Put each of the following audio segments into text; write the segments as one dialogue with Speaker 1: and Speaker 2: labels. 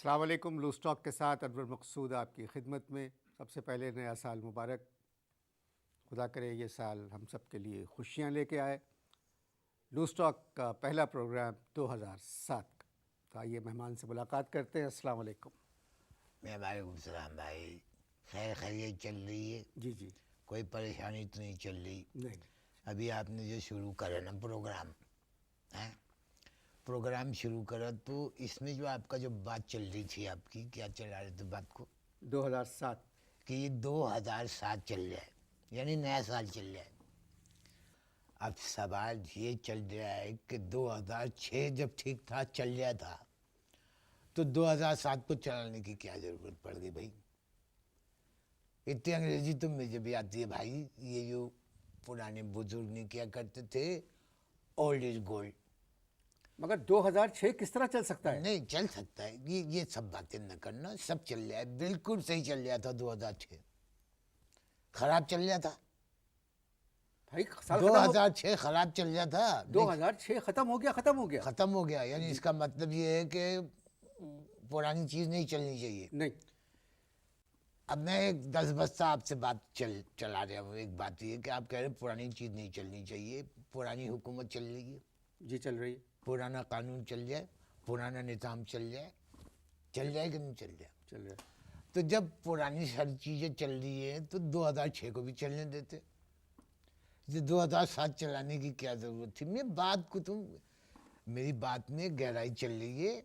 Speaker 1: अस्सलाम वालेकुम। Loose talk के साथ अनवर मकसूद आपकी खिदमत में। सबसे पहले नया साल मुबारक। खुदा करे ये साल हम सब के लिए खुशियाँ लेके आए। लूज़ टॉक का पहला प्रोग्राम 2007 का। तो आइए मेहमान से मुलाकात करते हैं। अस्सलाम वालेकुम।
Speaker 2: वालेकुम सलाम भाई। खैर खैरियत चल रही है?
Speaker 1: जी जी।
Speaker 2: कोई परेशानी तो नहीं चल रही?
Speaker 1: नहीं।
Speaker 2: अभी आपने जो शुरू करा ना प्रोग्राम है, प्रोग्राम शुरू करा तो इसमें जो आपका जो बात चल रही थी, आपकी क्या चला रहे थे बात को
Speaker 1: 2007
Speaker 2: कि ये 2007 चल जाए, यानी नया साल चल जाए। अब सवाल ये चल रहा है कि 2006 जब ठीक ठाक चल गया था तो 2007 को चलाने की क्या ज़रूरत पड़ गई भाई? इतनी अंग्रेजी तो मुझे भी आती है भाई। ये जो पुराने बुजुर्ग ने क्या करते थे, ओल्ड इज गोल्ड।
Speaker 1: मगर 2006 किस तरह चल सकता है?
Speaker 2: नहीं चल सकता है, ये सब बातें न करना। सब चल रहा है, बिल्कुल सही चल रहा था। 2006 खराब चल रहा था।
Speaker 1: भाई साल
Speaker 2: 2006 खराब चल रहा था।
Speaker 1: 2006 खत्म हो गया, खत्म हो गया।
Speaker 2: खत्म हो गया, यानी इसका मतलब ये है कि पुरानी चीज नहीं चलनी चाहिए।
Speaker 1: नहीं।
Speaker 2: अब मैं एक 10 बस्ता आपसे बात चला रहा हूँ। एक बात ये कि आप कह रहे हैं पुरानी चीज नहीं चलनी चाहिए। पुरानी हुकूमत चल रही है,
Speaker 1: जी चल रही है।
Speaker 2: पुराना कानून चल जाए, पुराना निज़ाम चल जाए, चल जाए कि नहीं चल जाए?
Speaker 1: चल रहा है।
Speaker 2: तो जब पुरानी सारी चीज़ें चल रही हैं तो 2006 को भी चलने देते। ये 2007 चलाने की क्या ज़रूरत थी? मैं बात को तुम, मेरी बात में गहराई चल रही है।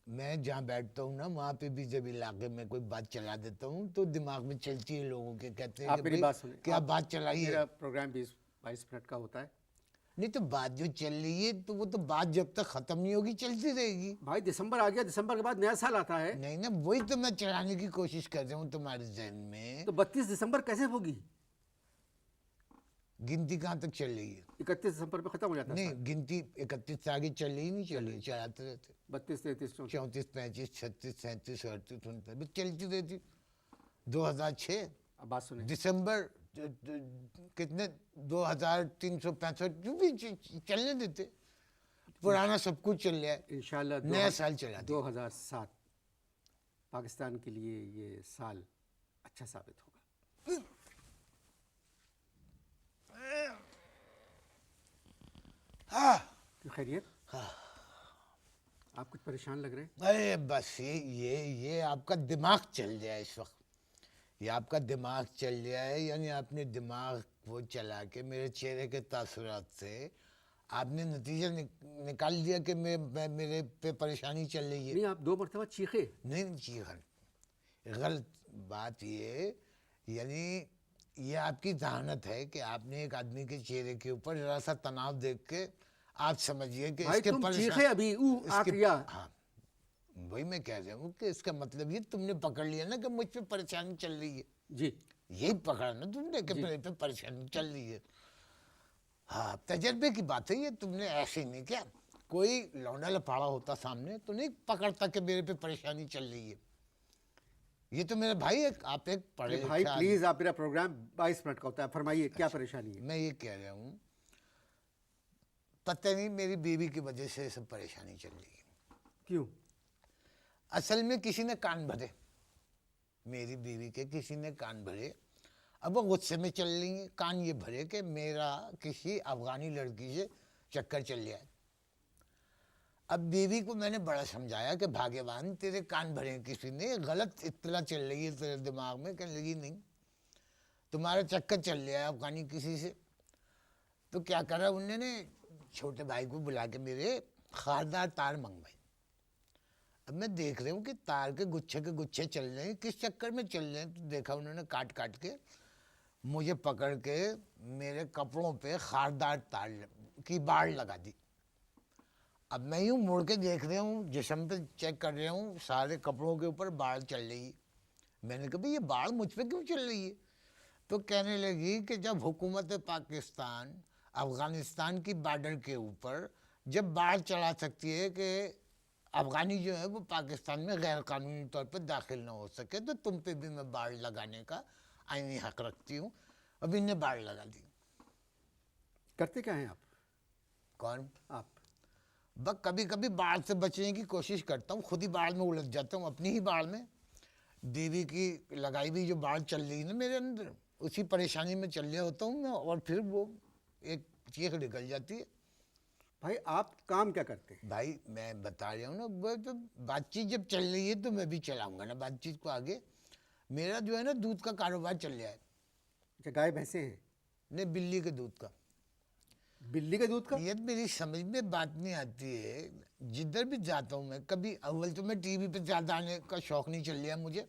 Speaker 2: मैं जहाँ बैठता हूँ ना, वहाँ पे भी जब इलाके में कोई बात चला देता हूँ तो दिमाग में चलती है। लोगों के कहते हैं
Speaker 1: आप
Speaker 2: कि
Speaker 1: मेरी
Speaker 2: भाई
Speaker 1: बात सुनिए।
Speaker 2: क्या बात चलाई है।
Speaker 1: मेरा प्रोग्राम 20-22 मिनट का होता है।
Speaker 2: नहीं तो बात जो चल रही है तो वो तो बात जब तक खत्म नहीं होगी चलती रहेगी।
Speaker 1: भाई दिसंबर आ गया, दिसंबर के बाद नया साल आता है।
Speaker 2: नहीं ना, वही तो मैं चलाने की कोशिश कर रहा हूँ तुम्हारे जहन में।
Speaker 1: तो 32 दिसंबर कैसे होगी?
Speaker 2: गिनती कहाँ तक चल रही है?
Speaker 1: 31 दिसंबर पे खत्म हो जाता है
Speaker 2: नहीं,
Speaker 1: साल।
Speaker 2: गिनती 31 से आगे चल रही नहीं, चल रही, चलाते रहते।
Speaker 1: 32, 33, 34।
Speaker 2: 34, 35, 36, 37, 38, 39 चलती रहती। 2006
Speaker 1: अब बात सुने।
Speaker 2: दिसंबर कितने 2365 जो भी चलने देते। पुराना सब कुछ चल रहा है,
Speaker 1: इंशाल्लाह
Speaker 2: नया साल चला दे।
Speaker 1: 2007 पाकिस्तान के लिए ये साल अच्छा साबित होगा। क्यों खैरियत? आप कुछ परेशान लग रहे हैं।
Speaker 2: अरे बस ये आपका दिमाग चल रहा है इस वक्त। ये आपका दिमाग चल रहा है, यानी आपने दिमाग वो चला के मेरे चेहरे के तासुरात से आपने नतीजा निकाल दिया कि मेरे पे परेशानी चल रही है।
Speaker 1: नहीं, आप 2 मरतबा चीखे।
Speaker 2: नहीं चीखन, गलत बात ये, यानी ये आपकी जहानत है कि आपने एक आदमी के चेहरे के ऊपर जरा सा तनाव देख के आप समझिए कि
Speaker 1: भाई
Speaker 2: इसके
Speaker 1: तुम चीखे अभी आ किया।
Speaker 2: हाँ, वही मैं कह रहा हूँ कि इसका मतलब ये तुमने पकड़ लिया ना कि मुझ पे परेशानी चल रही है।
Speaker 1: जी
Speaker 2: यही पकड़ा ना तुमने कि मेरे पे परेशानी चल रही है। हाँ, तजर्बे की बात है ये। तुमने ऐसे नहीं क्या, कोई लौंडा लफाड़ा होता सामने तो नहीं पकड़ता कि मेरे पे परेशानी चल रही है। ये तो मेरे भाई आप एक पढ़े
Speaker 1: अरे भाई
Speaker 2: लिखे
Speaker 1: प्लीज, आप मेरा प्रोग्राम 22 मिनट का होता है, फरमाइए क्या परेशानी है।
Speaker 2: मैं ये कह रहा हूँ, पता नहीं मेरी बीवी की वजह से सब परेशानी चल रही है।
Speaker 1: क्यों?
Speaker 2: असल में किसी ने कान भरे, मेरी बीवी के किसी ने कान भरे। अब वो गुस्से में चल रही है। कान ये भरे कि मेरा किसी अफगानी लड़की से चक्कर चल रहा है। अब बीवी को मैंने बड़ा समझाया कि भाग्यवान तेरे कान भरे, किसी ने गलत इत्तला चल रही है तेरे दिमाग में। कहने लगी नहीं, तुम्हारा चक्कर चल रहा है अफगानी किसी से। तो क्या करा उन्होंने, छोटे भाई को बुला के मेरे खारदार तार मंगवाए। अब मैं देख रहा हूँ कि तार के गुच्छे चल रहे हैं, किस चक्कर में चल रहे हैं। तो देखा उन्होंने काट काट के मुझे पकड़ के मेरे कपड़ों पे खारदार तार की बाड़ लगा दी। अब मैं यूँ मुड़ के देख रहा हूँ, जिस्म पे चेक कर रहा हूँ, सारे कपड़ों के ऊपर बाढ़ चल रही है। मैंने कहा भाई ये बाढ़ मुझ पे क्यों चल रही है? तो कहने लगी कि जब हुकूमत पाकिस्तान अफ़गानिस्तान की बॉर्डर के ऊपर जब बाढ़ चला सकती है कि अफ़गानी जो है वो पाकिस्तान में गैर कानूनी तौर पर दाखिल ना हो सके, तो तुम पे भी मैं बाढ़ लगाने का आईनी हक रखती हूँ। अब इन्हें बाढ़ लगा दी।
Speaker 1: करते क्या हैं आप?
Speaker 2: कौन?
Speaker 1: आप
Speaker 2: बस कभी कभी बाढ़ से बचने की कोशिश करता हूँ, खुद ही बाढ़ में उलझ जाता हूँ, अपनी ही बाढ़ में। बीवी की लगाई हुई जो बाढ़ चल रही है ना मेरे अंदर, उसी परेशानी में चल रहा होता हूँ मैं, और फिर वो एक चीख निकल जाती है।
Speaker 1: भाई आप काम क्या करते हैं?
Speaker 2: भाई मैं बता रहा हूँ ना, वो तो बातचीत जब चल रही है तो मैं भी चलाऊंगा ना बातचीत को आगे। मेरा जो है ना दूध का कारोबार चल रहा है।
Speaker 1: अच्छा, गाय भैंसे हैं?
Speaker 2: नहीं, बिल्ली के दूध का।
Speaker 1: बिल्ली के दूध का?
Speaker 2: ये मेरी समझ में बात नहीं आती है। जिधर भी जाता हूँ मैं, कभी अव्वल तो मैं टीवी पे ज़्यादा आने का शौक नहीं चल रहा मुझे,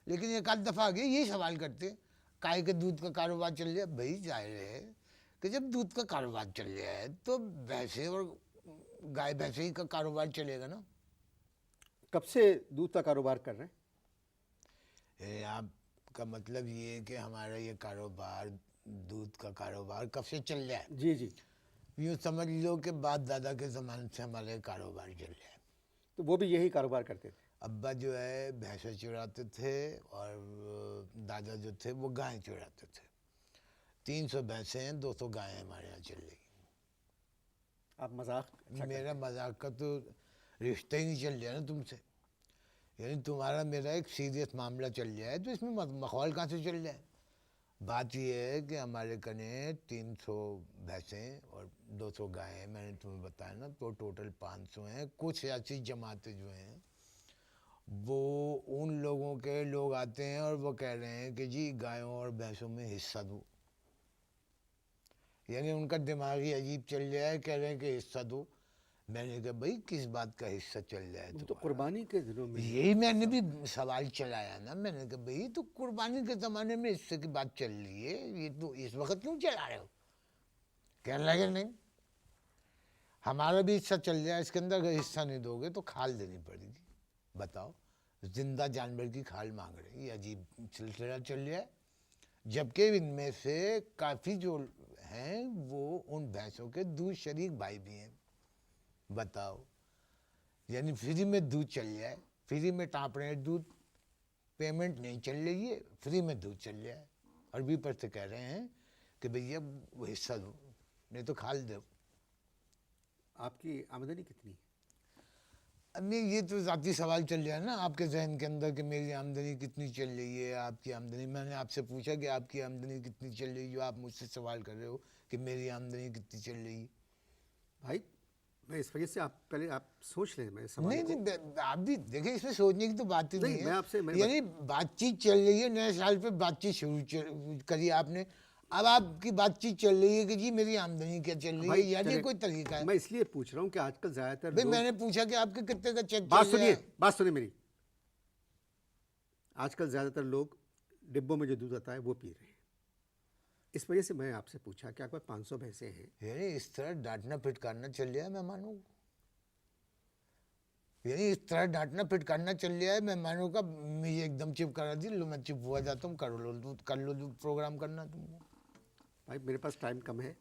Speaker 2: लेकिन एक आध दफ़ा आगे यही सवाल करते हैं, गाय के दूध का कारोबार चल रहा है। भाई जाहिर है कि जब दूध का कारोबार चल रहा है तो भैंसे और गाय भैंसे ही का कारोबार चलेगा ना।
Speaker 1: कब से दूध का कारोबार कर रहे हैं?
Speaker 2: आपका मतलब ये है कि हमारा ये कारोबार, दूध का कारोबार कब से चल रहा है?
Speaker 1: जी जी।
Speaker 2: यूँ समझ लो कि बाप दादा के ज़माने से हमारा ये कारोबार चल रहा है।
Speaker 1: तो वो भी यही कारोबार करते थे?
Speaker 2: अब्बा जो है भैंसे चुराते थे और दादा जो थे वो गाय चुराते थे। 300 भैंसे हैं, 200 गायें हमारे यहाँ चल रही।
Speaker 1: आप मजाक अच्छा
Speaker 2: मेरा
Speaker 1: करते
Speaker 2: मजाक का तो रिश्ता ही नहीं चल रहा ना तुमसे। यानी तुम्हारा मेरा एक सीरियस मामला चल रहा है, तो इसमें मखौल कहाँ से चल रहा है? बात यह है कि हमारे कने 300 भैंसें और 200 गायें हैं, मैंने तुम्हें बताया ना, तो टोटल 500 हैं। कुछ ऐसी जमातें जो हैं वो उन लोगों के लोग आते हैं और वो कह रहे हैं कि जी गायों और भैंसों में हिस्सा दो। यानी उनका दिमाग ही अजीब चल रहा है, कह रहे हैं कि हिस्सा दो। मैंने कहा भाई किस बात का हिस्सा चल रहा है
Speaker 1: हैं। तो
Speaker 2: तुम्हारा?
Speaker 1: कुर्बानी के दिनों में
Speaker 2: यही मैंने भी सवाल चलाया ना, मैंने कहा भाई तो कुर्बानी के ज़माने में हिस्से की बात चल रही है, ये तो इस वक्त क्यों चला रहे हो? कह लगे नहीं, हमारा भी हिस्सा चल रहा है इसके अंदर, अगर हिस्सा नहीं दोगे तो खाल देनी पड़ेगी। बताओ, जिंदा जानवर की खाल मांग रहे हैं, ये अजीब सिलसिला चल रहा है। जबकि इनमें से काफ़ी जो हैं वो उन भैंसों के दूध शरीक भाई भी हैं। बताओ, यानी फ्री में दूध चल रहा है, फ्री में टाँप रहे हैं दूध, पेमेंट नहीं चल रही है, फ्री में दूध चल रहा है। और भी पर से कह रहे हैं कि भैया वो हिस्सा दो, नहीं तो खाल दो।
Speaker 1: आपकी आमदनी कितनी है?
Speaker 2: नहीं, ये तो ज़ाती सवाल चल रहा है ना आपके जहन के अंदर कि मेरी आमदनी कितनी चल रही है, आपकी आमदनी। मैंने आपसे पूछा कि आपकी आमदनी कितनी चल रही है, जो आप मुझसे सवाल कर रहे हो कि मेरी आमदनी कितनी चल रही है।
Speaker 1: भाई मैं इस वजह से आप पहले आप सोच लें मैं सवाल
Speaker 2: नहीं
Speaker 1: को।
Speaker 2: नहीं, आप भी देखिए, इसमें सोचने की तो बात ही
Speaker 1: नहीं,
Speaker 2: नहीं
Speaker 1: मैं
Speaker 2: है।
Speaker 1: आपसे
Speaker 2: यानी बातचीत चल रही है, नए साल पे बातचीत करी आपने, अब आपकी बातचीत चल रही है कि जी मेरी आमदनी क्या चल रही है,
Speaker 1: भाई
Speaker 2: यानी
Speaker 1: चले,
Speaker 2: कोई तरीका है?
Speaker 1: मैं इसलिए पूछ रहा हूँ कि आजकल ज़्यादातर
Speaker 2: भाई
Speaker 1: लोग,
Speaker 2: मैंने पूछा कि आपके कितने का चेक
Speaker 1: बात
Speaker 2: चल रहा
Speaker 1: सुनिए,
Speaker 2: है?
Speaker 1: बात सुनिए मेरी। आजकल ज़्यादातर लोग डिब्बों में जो दूध आता है वो पी रहे हैं। इस वजह से मैं आपसे पूछा कि आपके पास 500 भैंसे हैं।
Speaker 2: यानी इस तरह डांटना फिटकारना चल रहा है मेहमानों को, यानी इस तरह डांटना फिटकारना चल रहा है मेहमानों का। मुझे एकदम चुप करा दी, लो मैं चुप हुआ जाता हूँ, कर लो जो प्रोग्राम करना तुमको।
Speaker 1: भाई मेरे पास टाइम कम है,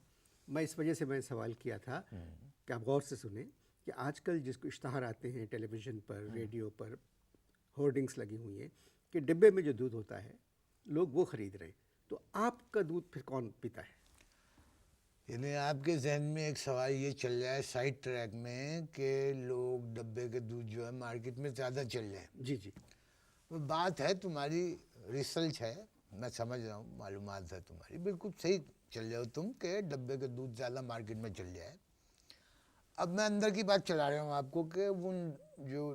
Speaker 1: मैं इस वजह से मैं सवाल किया था कि आप गौर से सुने कि आजकल जिसको इश्तहार आते हैं टेलीविज़न पर, रेडियो पर, होर्डिंग्स लगी हुई हैं कि डिब्बे में जो दूध होता है लोग वो ख़रीद रहे हैं, तो आपका दूध फिर कौन पीता है?
Speaker 2: यानी आपके जहन में एक सवाल ये चल रहा है साइड ट्रैक में कि लोग डब्बे के दूध जो है मार्केट में ज़्यादा चल रहे हैं।
Speaker 1: जी जी।
Speaker 2: वो बात है तुम्हारी, रिसर्च है, मैं समझ रहा हूँ, मालूमात है तुम्हारी, बिल्कुल सही चल रहे हो तुम कि डब्बे के दूध ज़्यादा मार्केट में चल रहा है। अब मैं अंदर की बात चला रहा हूँ आपको कि उन जो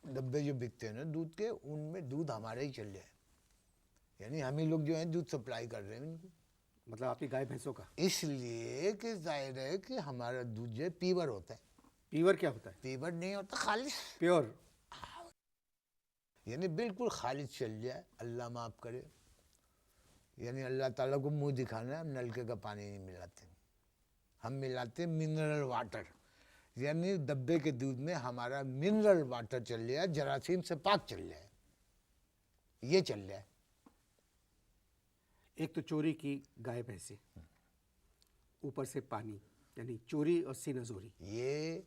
Speaker 2: डब्बे जो बिकते हैं ना दूध के, उनमें दूध हमारा ही चल रहा है, यानी हम ही लोग जो हैं दूध सप्लाई कर रहे हैं उनको।
Speaker 1: मतलब आपकी गाय भैंसों का?
Speaker 2: इसलिए कि जाहिर है कि हमारा दूध जो है पीवर होता है।
Speaker 1: पीवर क्या होता है?
Speaker 2: पीवर नहीं होता, खालिश,
Speaker 1: प्योर।
Speaker 2: यानी बिल्कुल खालिश चल जाए, अल्लाह माफ़ करे। यानी अल्लाह ताला को मुंह दिखाना है, हम नलके का पानी नहीं मिलाते, हम मिलाते मिनरल वाटर। यानी डब्बे के दूध में हमारा मिनरल वाटर चल रहा है, जरासीम से पाक चल रहा है, ये चल रहा है।
Speaker 1: एक तो चोरी की गाय भैंसे, ऊपर से पानी, यानी चोरी और सीनाजोरी।
Speaker 2: ये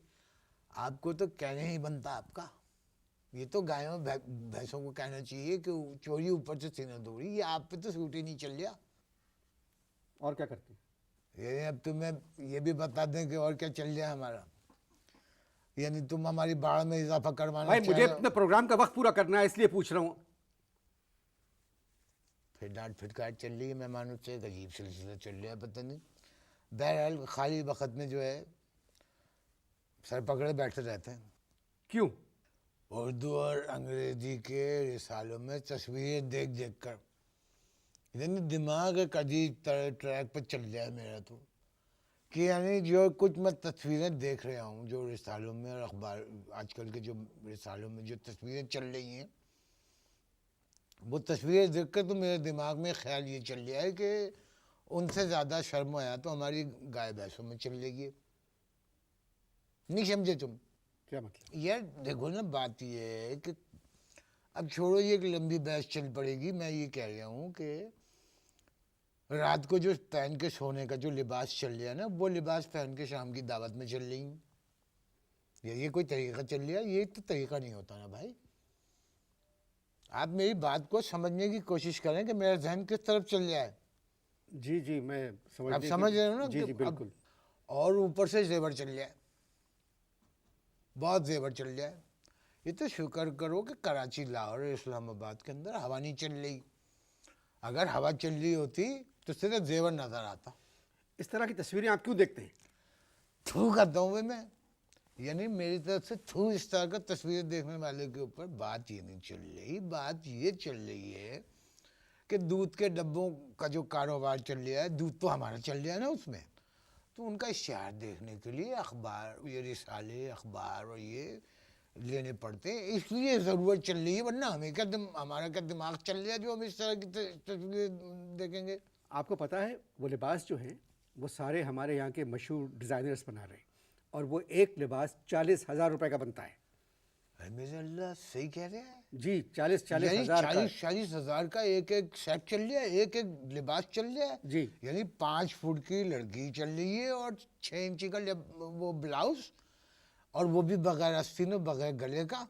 Speaker 2: आपको तो कहने ही बनता आपका, ये तो गायों भैंसों को कहना चाहिए कि चोरी ऊपर से सीना दूरी, ये आप पे तो सूट ही नहीं चल रहा।
Speaker 1: और क्या करते हैं?
Speaker 2: ये अब तुम्हें ये भी बता दें कि और क्या चल रहा है हमारा। यानी तुम हमारी बाढ़ में इजाफा करवाना
Speaker 1: भाई
Speaker 2: चाह
Speaker 1: मुझे
Speaker 2: रहे हो।
Speaker 1: अपने प्रोग्राम का वक्त पूरा करना है, इसलिए पूछ रहा हूँ।
Speaker 2: फिर डांट फिटकार चल रही है मेहमानों से, एक अजीब सिलसिला चल रहा है, पता नहीं। बहरहाल खाली वक्त में जो है सर पकड़े बैठे रहते हैं।
Speaker 1: क्यों?
Speaker 2: उर्दू और अंग्रेजी के रिसालों में तस्वीरें देख देख कर यानी दिमाग एक अजीब तरह ट्रैक पर चल जाए मेरा तो, कि यानी जो कुछ मैं तस्वीरें देख रहा हूँ जो रिसालों में और अखबार आजकल के जो रिसालों में जो तस्वीरें चल रही हैं, वो तस्वीरें देखकर तो मेरे दिमाग में ख्याल ये चल रहा है कि उनसे ज़्यादा शर्म आया तो हमारी गाय भैंसों में चल रही है। नहीं समझे तुम?
Speaker 1: क्या मतलब?
Speaker 2: यार देखो ना, बात ये है कि अब छोड़ो, ये एक लंबी बहस चल पड़ेगी। मैं ये कह रहा हूँ कि रात को जो पहन के सोने का जो लिबास चल रहा है ना, वो लिबास पहन के शाम की दावत में चल रही हूँ। ये कोई तरीका चल रहा है? ये तो तरीका नहीं होता ना भाई। आप मेरी बात को समझने की कोशिश करें कि मेरा जहन किस तरफ चल रहा है।
Speaker 1: जी जी, मैं
Speaker 2: आप समझ रहे हो ना?
Speaker 1: जी
Speaker 2: कि
Speaker 1: जी
Speaker 2: अब
Speaker 1: बिल्कुल।
Speaker 2: और ऊपर से जेवर चल रहा है, बहुत जेवर चल रहा है। ये तो शुक्र करो कि कराची, लाहौर और इस्लामाबाद के अंदर हवा नहीं चल रही। अगर हवा चल रही होती तो सिर्फ जेवर नजर आता।
Speaker 1: इस तरह की तस्वीरें आप क्यों देखते हैं?
Speaker 2: थू करता हूँ मैं। यानी मेरी तरफ से थू इस तरह का तस्वीरें देखने वाले के ऊपर बात ये नहीं चल रही। बात ये चल रही है कि दूध के डब्बों का जो कारोबार चल रहा है, दूध तो हमारा चल रहा है ना उसमें, तो उनका इश्तिहार देखने के लिए अखबार, ये रिसाले अखबार और ये लेने पड़ते हैं, इसलिए ज़रूरत चल रही है। वरना हमें क्या हमारा क्या दिमाग चल रहा है जो हम इस तरह की तस्वीरें देखेंगे?
Speaker 1: आपको पता है वो लिबास जो हैं वो सारे हमारे यहाँ के मशहूर डिज़ाइनर्स बना रहे हैं, और वो एक लिबास 40,000 रुपए का बनता है।
Speaker 2: अरे मेरे अल्लाह, सही कह रहे हैं।
Speaker 1: जी, 40,000
Speaker 2: यानी
Speaker 1: हज़ार का।
Speaker 2: 40,000 का एक एक सेट चल रहा है, एक एक लिबास चल रहा है।
Speaker 1: जी।
Speaker 2: यानी 5 फुट की लड़की चल रही है और 6 इंची का वो ब्लाउज, और वो भी बगैर आस्तीन और बगैर गले का।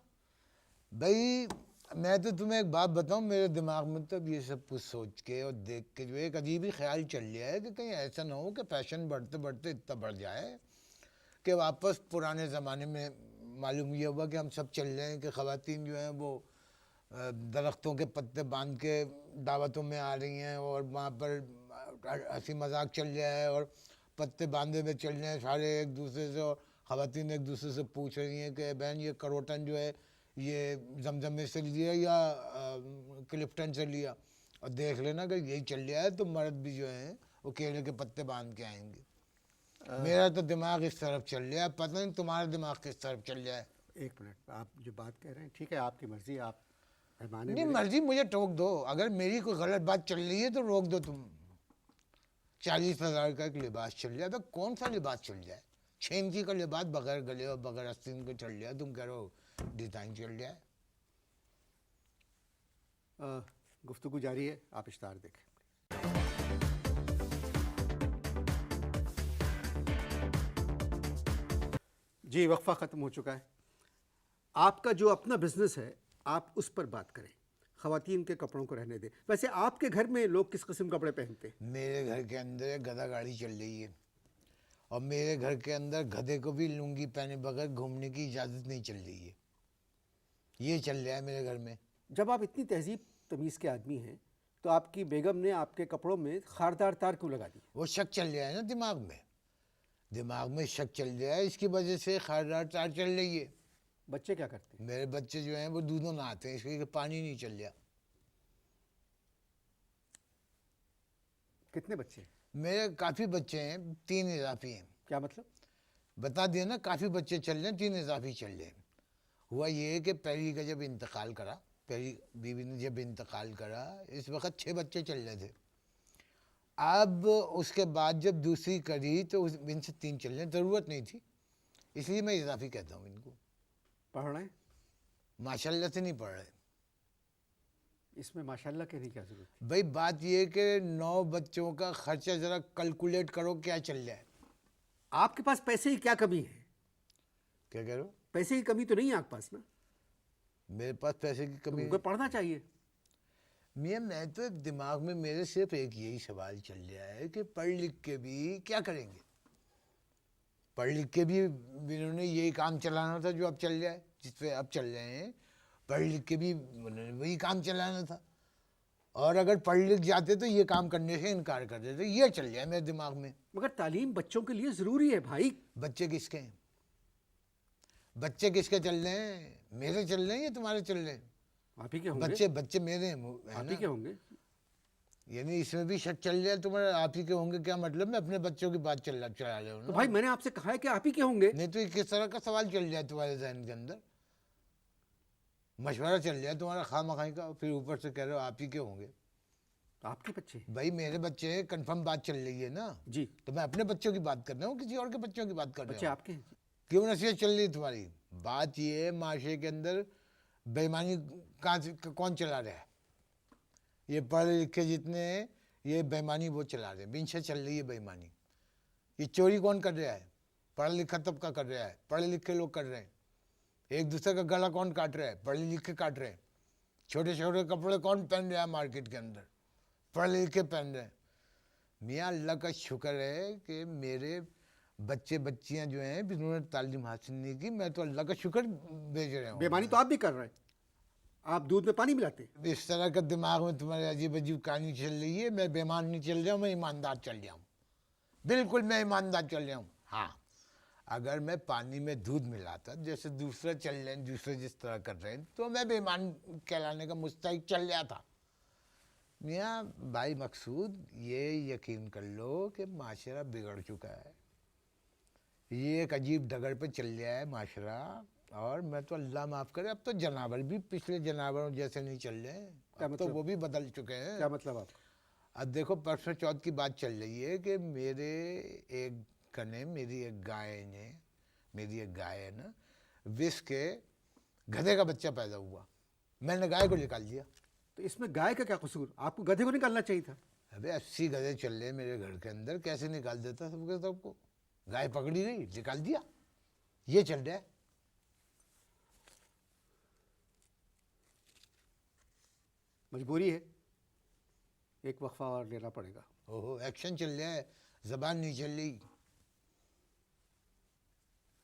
Speaker 2: भाई मैं तो तुम्हें एक बात बताऊं, मेरे दिमाग में तो ये सब कुछ सोच के और देख के जो एक अजीब ही ख्याल चल रहा है कि कहीं ऐसा ना हो कि फैशन बढ़ते बढ़ते इतना बढ़ जाए कि वापस पुराने ज़माने में मालूम ये हुआ कि हम सब चल रहे हैं कि ख़वातीन जो हैं वो दरख्तों के पत्ते बांध के दावतों में आ रही हैं और वहाँ पर हंसी मजाक चल रहा है और पत्ते बांधे हुए चल रहे हैं सारे एक दूसरे से, और ख़वातीन एक दूसरे से पूछ रही हैं कि बहन ये करोटन जो है ये जमजम में से लिया या क्लिफ्टन से लिया, और देख लेना कि यही चल रहा है तो मर्द भी जो हैं वो केले के पत्ते बांध के आएंगे। मेरा तो दिमाग इस तरफ चल रहा है, पता नहीं तुम्हारा दिमाग किस तरफ चल रहा है।
Speaker 1: एक मिनट, आप जो बात कह रहे हैं ठीक है, आपकी मर्जी, आप मेहमान हैं
Speaker 2: नहीं
Speaker 1: मेरे।
Speaker 2: मर्जी, मुझे टोक दो। अगर मेरी कोई गलत बात चल रही है तो रोक दो तुम। 40,000 का एक लिबास चल रहा है, तो कौन सा लिबास चल रहा है? 6 इंची का लिबास बगैर गले और बगैर आस्तीन के चल रहा है, तुम कह रहे हो डिजाइन चल रहा है।
Speaker 1: गुफ्तगू जारी है, आप इश्तार देखें। जी, वक्फा ख़त्म हो चुका है। आपका जो अपना बिजनेस है आप उस पर बात करें, ख़वातीन के कपड़ों को रहने दें। वैसे आपके घर में लोग किस किस्म के कपड़े पहनते हैं?
Speaker 2: मेरे घर के अंदर एक गधा गाड़ी चल रही है, और मेरे घर के अंदर गधे को भी लुंगी पहने बगैर घूमने की इजाज़त नहीं चल रही है। ये चल रहा है मेरे घर में।
Speaker 1: जब आप इतनी तहजीब तमीज़ के आदमी हैं तो आपकी बेगम ने आपके कपड़ों में खारदार तार क्यों लगा दी?
Speaker 2: वो शक चल रहा है ना दिमाग में, दिमाग में शक चल रहा है, इसकी वजह से खारदार तार चल रही है।
Speaker 1: बच्चे क्या करते हैं?
Speaker 2: मेरे बच्चे जो हैं वो दूधों नहाते हैं, इसलिए कि पानी नहीं चल रहा।
Speaker 1: कितने बच्चे हैं?
Speaker 2: मेरे काफ़ी बच्चे हैं, 3 इजाफी हैं।
Speaker 1: क्या मतलब?
Speaker 2: बता दिया ना, काफ़ी बच्चे चल रहे हैं, 3 इजाफी चल रहे हैं। हुआ ये कि पहली का जब इंतकाल करा, पहली बीवी ने जब इंतकाल करा, इस वक्त 6 बच्चे चल रहे थे। अब उसके बाद जब दूसरी करी तो इनसे 3 चल रहे हैं, ज़रूरत नहीं थी, इसलिए मैं इजाफी कहता हूँ इनको।
Speaker 1: पढ़ रहे हैं?
Speaker 2: माशाल्लाह से नहीं पढ़ रहे।
Speaker 1: इसमें माशाल्लाह कहने की क्या जरूरत है?
Speaker 2: भाई बात ये है कि 9 बच्चों का खर्चा ज़रा कैलकुलेट करो क्या चल रहा है।
Speaker 1: आपके पास पैसे की क्या कमी है?
Speaker 2: क्या कह रहे हो?
Speaker 1: पैसे की कमी तो नहीं है आपके पास ना?
Speaker 2: मेरे पास पैसे की कमी
Speaker 1: तुमको पढ़ना चाहिए।
Speaker 2: मियाँ, मैं तो दिमाग में मेरे सिर्फ एक यही सवाल चल रहा है कि पढ़ लिख के भी क्या करेंगे? पढ़ लिख के भी इन्होंने यही काम चलाना था जो अब चल जाए, जिस पे अब चल रहे हैं। पढ़ लिख के भी उन्होंने वही काम चलाना था, और अगर पढ़ लिख जाते तो ये काम करने से इनकार कर देते। ये चल जाए मेरे दिमाग में।
Speaker 1: मगर तालीम बच्चों के लिए ज़रूरी है भाई।
Speaker 2: बच्चे किसके हैं? बच्चे किसके चल रहे हैं? मेरे चल रहे हैं या तुम्हारे चल रहे हैं?
Speaker 1: आप ही के होंगे।
Speaker 2: बच्चे मेरे हैं,
Speaker 1: आप ही के होंगे।
Speaker 2: यानी इसमें भी शक चल जाए तुम्हारे आप ही के होंगे, क्या मतलब? मैं अपने बच्चों की बात चला रहे हो
Speaker 1: तो
Speaker 2: ना।
Speaker 1: भाई मैंने आपसे कहा है कि आप ही के होंगे।
Speaker 2: नहीं तो ये किस तरह का सवाल चल जाए तुम्हारे जहन के अंदर? मशवरा चल जाए तुम्हारा खामखाई का, फिर ऊपर से कह रहे हो आप ही के होंगे।
Speaker 1: तो आपके बच्चे हैं।
Speaker 2: भाई मेरे बच्चे हैं, कंफर्म बात चल रही है ना
Speaker 1: जी।
Speaker 2: तो मैं अपने बच्चों की बात कर रहा हूँ, किसी और के बच्चों की बात कर
Speaker 1: बच्चे
Speaker 2: रहा हूँ।
Speaker 1: आपके हैं।
Speaker 2: क्यों नसीहत चल रही है तुम्हारी? बात ये है माशरे के अंदर बेईमानी कहाँ से कौन चला रहा है? ये पढ़े लिखे जितने हैं ये बेईमानी वो चला रहे हैं, बिन से चल रही है बेईमानी। ये चोरी कौन कर रहा है? पढ़ा लिखा तबका कर रहा है, पढ़े लिखे लोग कर रहे हैं। एक दूसरे का गला कौन काट रहा है? पढ़े लिखे काट रहे हैं। छोटे छोटे कपड़े कौन पहन रहा है मार्केट के अंदर? पढ़े लिखे पहन रहे हैं। मियाँ अल्लाह का शुक्र है कि मेरे बच्चे बच्चियां जो हैं जिन्होंने तालीम हासिल नहीं की, मैं तो अल्लाह का शुक्र भेज रहा हूँ।
Speaker 1: बेईमानी तो आप भी कर रहे हैं, आप दूध में पानी मिलाते हैं।
Speaker 2: इस तरह का दिमाग में तुम्हारे अजीब अजीब कहानी चल रही है। मैं बेईमान नहीं चल रहा हूँ, मैं ईमानदार चल रहा हूँ। बिल्कुल मैं ईमानदार चल रहा हूँ। हाँ, अगर मैं पानी में दूध मिलाता जैसे दूसरे चल रहे हैं, दूसरे जिस तरह कर रहे हैं, तो मैं बेईमान कहलाने का मुस्तहिक चल रहा था। मियाँ भाई मकसूद, ये यकीन कर लो कि माशरा बिगड़ चुका है। ये एक अजीब डगर पे चल रहा है माशरा, और मैं तो अल्लाह माफ़ करे, अब तो जनावर भी पिछले जनावरों जैसे नहीं चल रहे हैं, अब तो वो भी बदल चुके हैं।
Speaker 1: क्या मतलब आपका?
Speaker 2: अब देखो परसों चौथ की बात चल रही है कि मेरे एक कने मेरी एक गाय है ना, विष के गधे का बच्चा पैदा हुआ। मैंने गाय को निकाल दिया।
Speaker 1: तो इसमें गाय का क्या कसूर? आपको गधे को निकालना चाहिए था।
Speaker 2: अबे 80 गधे चल रहे मेरे घर के अंदर, कैसे निकाल देता सबके सबको? गाय पकड़ी नहीं, निकाल दिया। ये चल रहा है।
Speaker 1: मजबूरी है, एक वक्फा और लेना पड़ेगा।
Speaker 2: ओहो, एक्शन चल रहा है, जबान नहीं चल रही।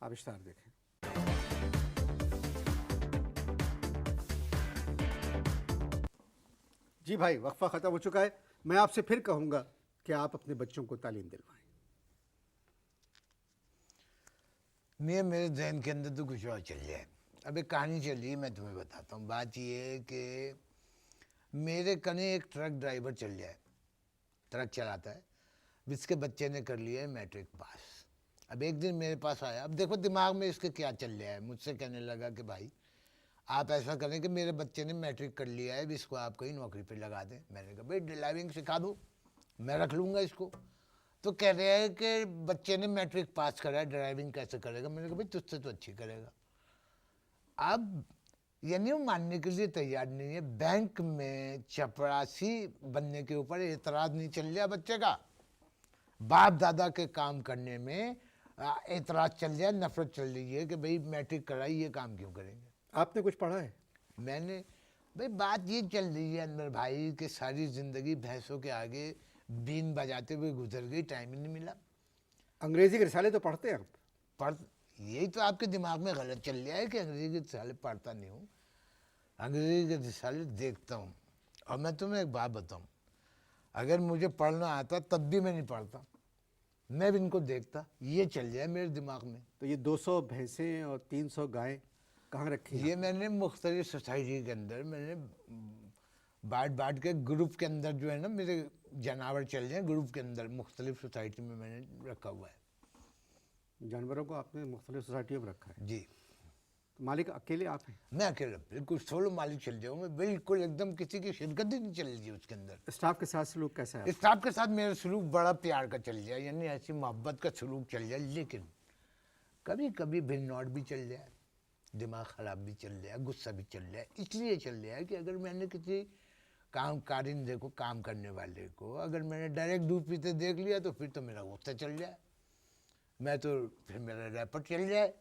Speaker 1: आप इश्तार देखें। जी भाई, वक्फा ख़त्म हो चुका है। मैं आपसे फिर कहूँगा कि आप अपने बच्चों को तालीम दिलवाएं।
Speaker 2: मेरे जहन के अंदर तो कुछ और चल रहा है। अब एक कहानी चल रही है, मैं तुम्हें बताता हूँ। बात ये है कि मेरे कने एक ट्रक ड्राइवर चल रहा है, ट्रक चलाता है, जिसके बच्चे ने कर लिया है मैट्रिक पास। अब एक दिन मेरे पास आया। अब देखो दिमाग में इसके क्या चल रहा है। मुझसे कहने लगा कि भाई आप ऐसा करें कि मेरे बच्चे ने मैट्रिक कर लिया है, इसको आप कहीं नौकरी पे लगा दें। मैंने कहा भाई ड्राइविंग सिखा दो, मैं रख लूँगा इसको। तो कह रहे हैं कि बच्चे ने मैट्रिक पास करा है, ड्राइविंग कैसे करेगा? मैंने कहा भाई तुझसे तो अच्छी करेगा। अब यानी वो मानने के लिए तैयार नहीं है। बैंक में चपरासी बनने के ऊपर एतराज़ नहीं चल रहा बच्चे का, बाप दादा के काम करने में एतराज़ चल रहा है, नफरत चल रही है कि भाई मैट्रिक कराई, ये काम क्यों करेंगे?
Speaker 1: आपने कुछ पढ़ा है?
Speaker 2: मैंने भाई बात ये चल रही है अंदर भाई कि सारी ज़िंदगी भैंसों के आगे बीन बजाते हुए गुजर गई, टाइम ही नहीं मिला।
Speaker 1: अंग्रेज़ी के रिसाले तो पढ़ते हैं आप?
Speaker 2: पढ़ यही तो आपके दिमाग में गलत चल रहा है कि अंग्रेज़ी के रिसाले पढ़ता नहीं हूँ। अंग्रेज़ी के रिसाले देखता हूँ। और मैं तुम्हें एक बात बताऊँ, अगर मुझे पढ़ना आता तब भी मैं नहीं पढ़ता, मैं भी इनको देखता। ये चल जाए मेरे दिमाग में।
Speaker 1: तो ये 200 भैंसें और 300 गायें कहाँ रखी हैं?
Speaker 2: ये मैंने मुख्तलिफ सोसाइटी के अंदर मैंने बांट के ग्रुप के अंदर जो है ना मेरे जानवर चल रहे हैं, ग्रुप के अंदर मुख्तलिफ सोसाइटी में मैंने रखा हुआ है।
Speaker 1: जानवरों को आपने मुख्तलिफ सोसाइटियों में रखा है?
Speaker 2: जी।
Speaker 1: तो मालिक अकेले आप हैं?
Speaker 2: मैं अकेला बिल्कुल सोलो मालिक चल जाऊँ मैं, बिल्कुल एकदम किसी की शिरकत ही नहीं चल रही उसके अंदर।
Speaker 1: स्टाफ के साथ सलूक कैसा है?
Speaker 2: स्टाफ के साथ मेरा सलूक बड़ा प्यार का चल जाए, यानी ऐसी मोहब्बत का सलूक चल जाए। लेकिन कभी कभी भिन्नौट भी चल जाए, दिमाग ख़राब भी चल रहा है, गुस्सा भी चल रहा है। इसलिए चल रहा है कि अगर मैंने किसी कारिंदे को, काम करने वाले को, अगर मैंने डायरेक्ट दूध पीते देख लिया तो फिर तो मेरा गुस्सा चल जाए, मैं तो फिर मेरा रैपर चल जाए।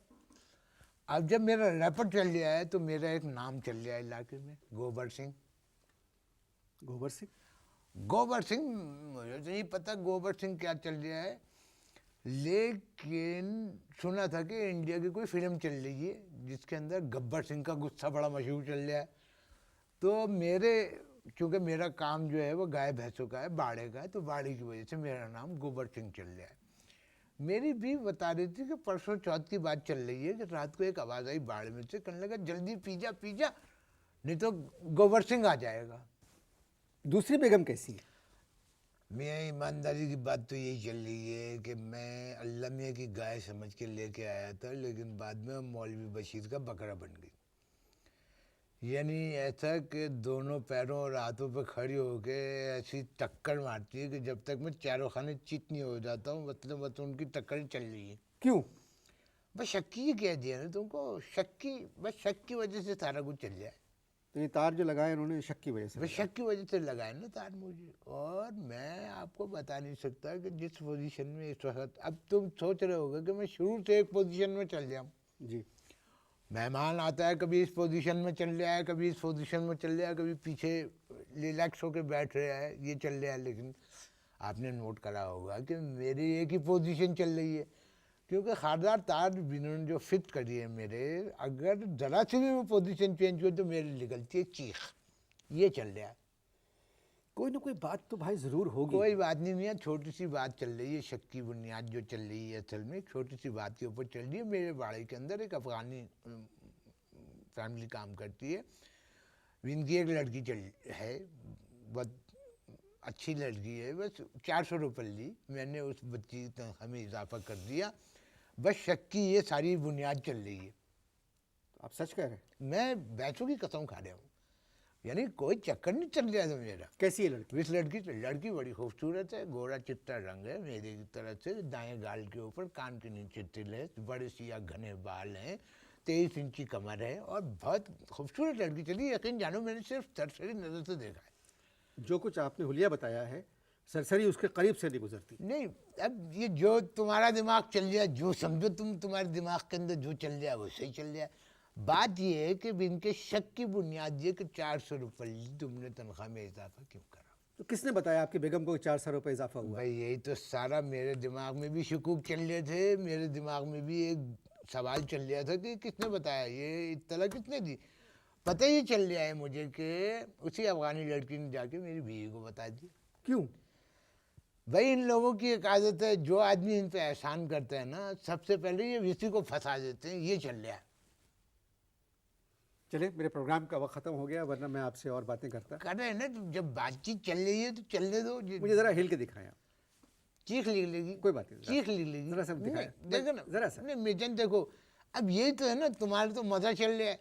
Speaker 2: अब जब मेरा रैपर चल गया है तो मेरा एक नाम चल गया है इलाके में, गोबर सिंह।
Speaker 1: गोबर सिंह?
Speaker 2: गोबर सिंह मुझे तो नहीं पता गोबर सिंह क्या चल गया है, लेकिन सुना था कि इंडिया की कोई फिल्म चल रही है जिसके अंदर गब्बर सिंह का गुस्सा बड़ा मशहूर चल रहा है। तो चूँकि मेरा काम जो है वो गाय भैंसों का है, बाड़े का है, तो बाड़े की वजह से मेरा नाम गोबर सिंह चल रहा है। मेरी भी बता रही थी कि परसों चौथ की बात चल रही है कि रात को एक आवाज़ आई बाड़े में से, कहने लगा जल्दी पी जा नहीं तो गोबर सिंह आ जाएगा।
Speaker 1: दूसरी बेगम कैसी है?
Speaker 2: मैं ईमानदारी की बात तो यही चल रही है कि मैं अल्लाह मियाँ की गाय समझ के लेके आया था, लेकिन बाद में मौलवी बशीर का बकरा बन गई। यानी ऐसा कि दोनों पैरों और हाथों पे खड़ी होके ऐसी टक्कर मारती है कि जब तक मैं चारों खाने चित नहीं हो जाता हूँ, मतलब बस उनकी टक्कर चल रही है।
Speaker 1: क्यों?
Speaker 2: बस शक ही कह दिया ना तुमको, बस शक की वजह से सारा कुछ चल जाए।
Speaker 1: तो ये तार जो लगाए उन्होंने शक की वजह से
Speaker 2: बस शक की वजह से लगाए ना तार मुझे। और मैं आपको बता नहीं सकता कि जिस पोजीशन में इस वक्त, अब तुम सोच रहे होगे कि मैं शुरू से एक पोजीशन में चल जाऊँ।
Speaker 1: जी।
Speaker 2: मेहमान आता है, कभी इस पोजीशन में चल रहा है, कभी इस पोजीशन में चल रहा है, कभी पीछे रिलैक्स होकर बैठ रहा है, ये चल रहा है। लेकिन आपने नोट करा होगा कि मेरी एक ही पोजीशन चल रही है, क्योंकि खारदार तार जिन्होंने जो फिट करी है मेरे, अगर ज़रा सी भी मैं पोजीशन चेंज हो तो मेरी निकलती है चीख। ये चल रहा है।
Speaker 1: कोई ना कोई बात तो भाई ज़रूर होगी।
Speaker 2: कोई बात नहीं मियाँ, छोटी सी बात चल रही है, शक की बुनियाद जो चल रही है असल में छोटी सी बात के ऊपर चल रही है। मेरे बाड़े के अंदर एक अफ़गानी फैमिली काम करती है, इनकी एक लड़की है, बहुत अच्छी लड़की है। बस 400 रुपये ली, मैंने उस बच्ची की तनख्वाह में इजाफा कर दिया। बस शक की ये सारी बुनियाद चल रही है।
Speaker 1: आप सच कह रहे हैं?
Speaker 2: मैं बैचों की कसम खा रहा हूँ, यानी कोई चक्कर नहीं चल रहा था मेरा।
Speaker 1: कैसी है लड़की?
Speaker 2: इस लड़की बड़ी खूबसूरत है, गोरा चिट्टा रंग है मेरे की तरह से, दाएं गाल के ऊपर कान के नीचे तिल है, बड़े सिया घने बाल हैं, 23 इंची कमर है और बहुत खूबसूरत लड़की चली। यकीन जानो मैंने सिर्फ सरसरी नज़र से देखा है।
Speaker 1: जो कुछ आपने हुलिया बताया है, सरसरी उसके करीब से नहीं गुजरती।
Speaker 2: नहीं, अब ये जो तुम्हारा दिमाग चल जाए, जो समझो तुम्हारे दिमाग के अंदर जो चल जाए वो सही चल जाए। बात ये है कि इनके शक की बुनियाद ये कि 400 रुपये तुमने तनख्वाह में इजाफा क्यों करा।
Speaker 1: तो किसने बताया आपकी बेगम को 400 रुपये इजाफा हुआ?
Speaker 2: भाई यही तो सारा मेरे दिमाग में भी शकूक चल रहे थे, मेरे दिमाग में भी एक सवाल चल रहा था कि किसने बताया, ये इत्तला किसने दी। पता ही चल रहा है मुझे कि उसी अफगानी लड़की ने जाके मेरी बीवी को बता दिया।
Speaker 1: क्यों?
Speaker 2: भाई इन लोगों की एक आदत है, जो आदमी इन पे एहसान करता है ना, सबसे पहले ये इसी को फंसा देते हैं। ये चल रहा है।
Speaker 1: चले, मेरे प्रोग्राम का वक्त ख़त्म हो गया, वरना मैं आपसे और बातें करता।
Speaker 2: कर रहे हैं ना, तो जब बातचीत चल रही है तो चलने दो।
Speaker 1: मुझे ज़रा हिल के दिखाएं आप।
Speaker 2: चीख लिख लेगी,
Speaker 1: कोई बात नहीं,
Speaker 2: चीख लिख लेगी।
Speaker 1: ज़रा सा दिखाएं,
Speaker 2: देखो ना,
Speaker 1: ज़रा सा।
Speaker 2: नहीं मिजन देखो, अब यही तो है ना, तुम्हारे तो मजा चल रहा है,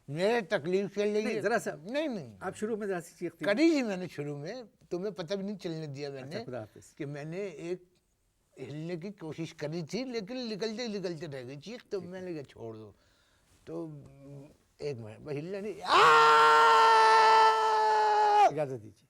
Speaker 2: मेरे तकलीफ चल रही है।
Speaker 1: ज़रा सा।
Speaker 2: नहीं,
Speaker 1: आप शुरू में ज़रा सी चीखती
Speaker 2: करी थी मैंने शुरू में, तुम्हें पता भी नहीं चलने दिया मैंने।
Speaker 1: अच्छा, खुदा हाफिज़।
Speaker 2: कि मैंने एक हिलने की कोशिश करी थी, लेकिन निकलते रह गई चीख, तो मैंने कहा छोड़ दो। तो एक मिनट, हिलना नहीं,
Speaker 1: इजाज़त दीजिए।